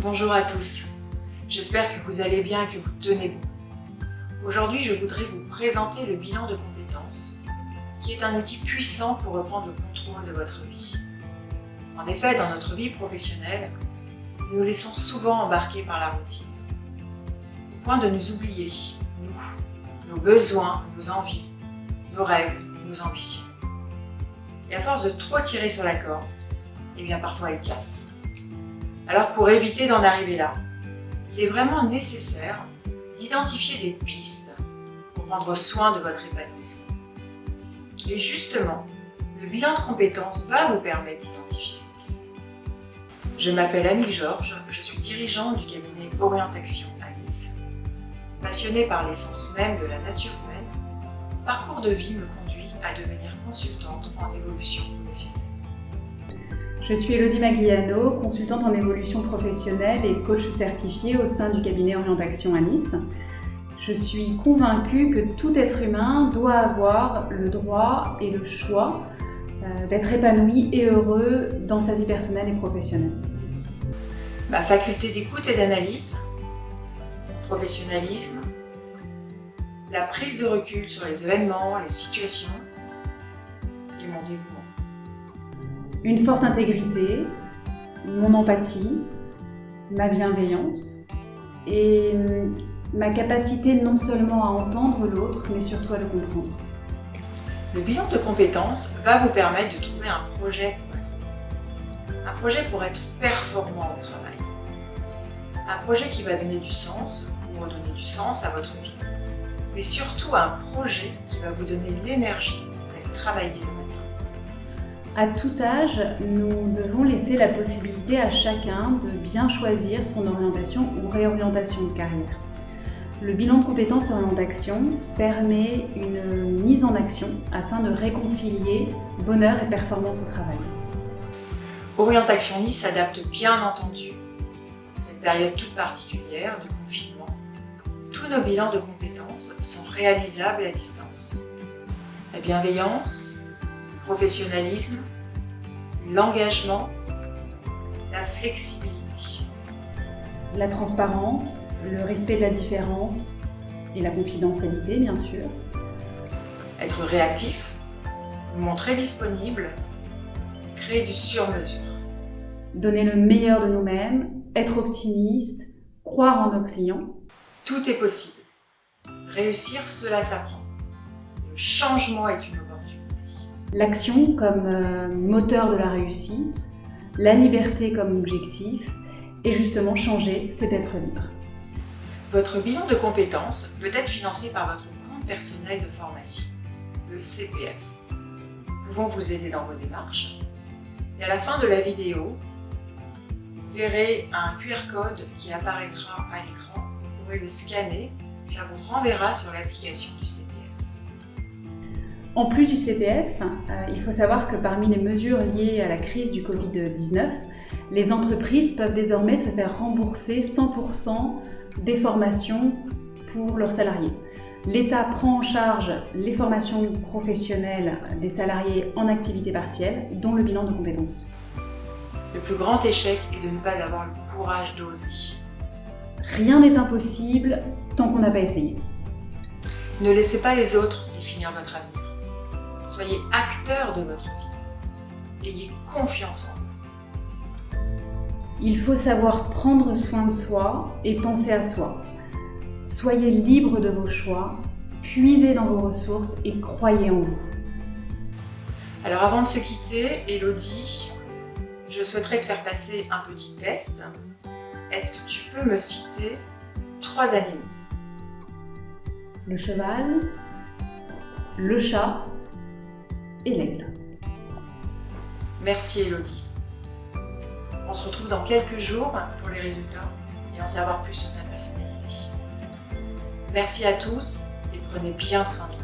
Bonjour à tous, j'espère que vous allez bien et que vous tenez bon. Aujourd'hui, je voudrais vous présenter le bilan de compétences, qui est un outil puissant pour reprendre le contrôle de votre vie. En effet, dans notre vie professionnelle, nous nous laissons souvent embarquer par la routine, au point de nous oublier, nous, nos besoins, nos envies, nos rêves, nos ambitions. Et à force de trop tirer sur la corde, eh bien parfois elle casse. Alors pour éviter d'en arriver là, il est vraiment nécessaire d'identifier des pistes pour prendre soin de votre épanouissement. Et justement, le bilan de compétences va vous permettre d'identifier ces pistes. Je m'appelle Annick Georges, je suis dirigeante du cabinet Orientation à Nice. Passionnée par l'essence même de la nature humaine, mon parcours de vie me conduit à devenir consultante en évolution professionnelle. Je suis Elodie Magliano, consultante en évolution professionnelle et coach certifiée au sein du cabinet Orientation à Nice. Je suis convaincue que tout être humain doit avoir le droit et le choix d'être épanoui et heureux dans sa vie personnelle et professionnelle. Ma faculté d'écoute et d'analyse, mon professionnalisme, la prise de recul sur les événements, les situations et mon dévouement. Une forte intégrité, mon empathie, ma bienveillance et ma capacité non seulement à entendre l'autre, mais surtout à le comprendre. Le bilan de compétences va vous permettre de trouver un projet pour être performant au travail. Un projet qui va donner du sens, pour redonner du sens à votre vie, mais surtout un projet qui va vous donner l'énergie d'aller travailler le matin. À tout âge, nous devons laisser la possibilité à chacun de bien choisir son orientation ou réorientation de carrière. Le bilan de compétences orientation permet une mise en action afin de réconcilier bonheur et performance au travail. Orientation Nice s'adapte bien entendu à cette période toute particulière de confinement. Tous nos bilans de compétences sont réalisables à distance. La bienveillance, le professionnalisme, l'engagement, la flexibilité. La transparence, le respect de la différence et la confidentialité, bien sûr. Être réactif, nous montrer disponible, créer du sur-mesure. Donner le meilleur de nous-mêmes, être optimiste, croire en nos clients. Tout est possible. Réussir, cela s'apprend. Le changement est une opportunité. L'action comme moteur de la réussite, la liberté comme objectif, et justement changer, c'est être libre. Votre bilan de compétences peut être financé par votre compte personnel de formation, le CPF. Nous pouvons vous aider dans vos démarches. Et à la fin de la vidéo, vous verrez un QR code qui apparaîtra à l'écran. Vous pourrez le scanner et ça vous renverra sur l'application du CPF. En plus du CPF, il faut savoir que parmi les mesures liées à la crise du Covid-19, les entreprises peuvent désormais se faire rembourser 100% des formations pour leurs salariés. L'État prend en charge les formations professionnelles des salariés en activité partielle, dont le bilan de compétences. Le plus grand échec est de ne pas avoir le courage d'oser. Rien n'est impossible tant qu'on n'a pas essayé. Ne laissez pas les autres définir votre avenir. Soyez acteur de votre vie. Ayez confiance en vous. Il faut savoir prendre soin de soi et penser à soi. Soyez libre de vos choix, puisez dans vos ressources et croyez en vous. Alors avant de se quitter, Elodie, je souhaiterais te faire passer un petit test. Est-ce que tu peux me citer 3 animaux? Le cheval, le chat et l'aigle. Merci Elodie. On se retrouve dans quelques jours pour les résultats et en savoir plus sur ta personnalité. Merci à tous et prenez bien soin de vous.